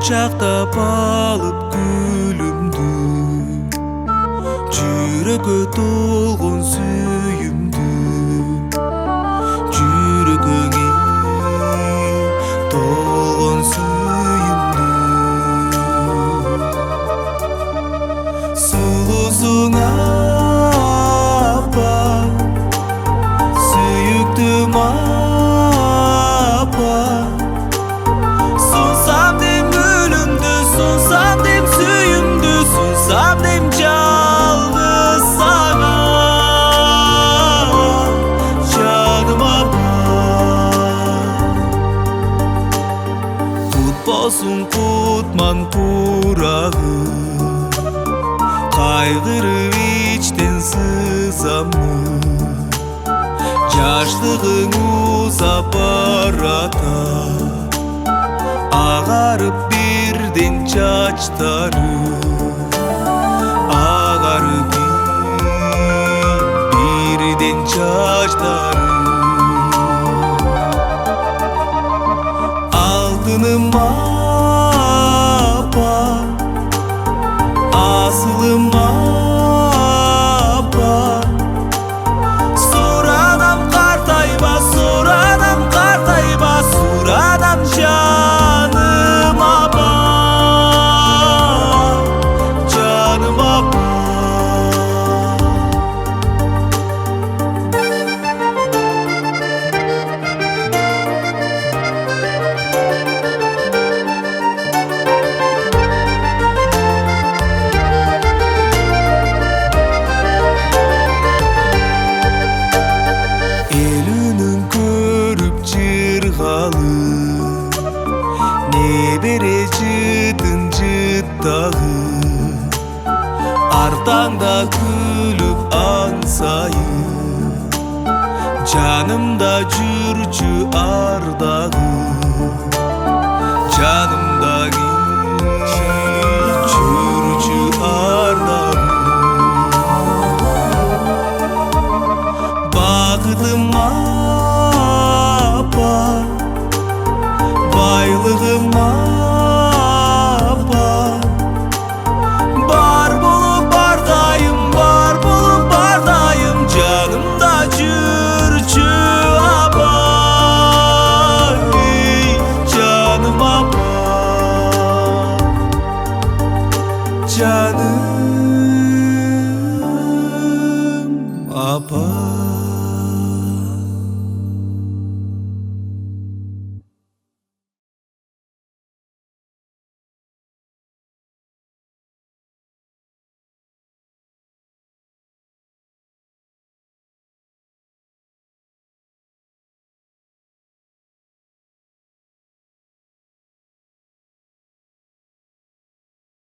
Qucaqdap alıp gülümdü, Жүрөгкө толгон сүйүмдү, Жүрөгкөңө толгон сүйүмдү. Сулуусуң апа, сүйүктүм апа, сунсам дем гүлүмдү, сунсам дем сүйүмдү, сунсам дем жалгыз сага, жаным апа. Кут болсун кутман курагы, кайгырып ичтен сызаммы, жаштыгың узап барата, агарып бирден чачтары, агарып бирден чачтары. Алтыным апа, асылым апа, суранам картайба, суранам картайба, суранам жаным апа, жаным апа. Небере жытын жыттагы, артаңда күлүп аңсайын, жанымда жүрчү ардагы, жанымдагы жүрчү ардагы. Бакытым апа, байлыгым апа, бар болуп бардайым, бар болуп бардайым, жанымда жүрчү апа, жаным апа, жаным апа.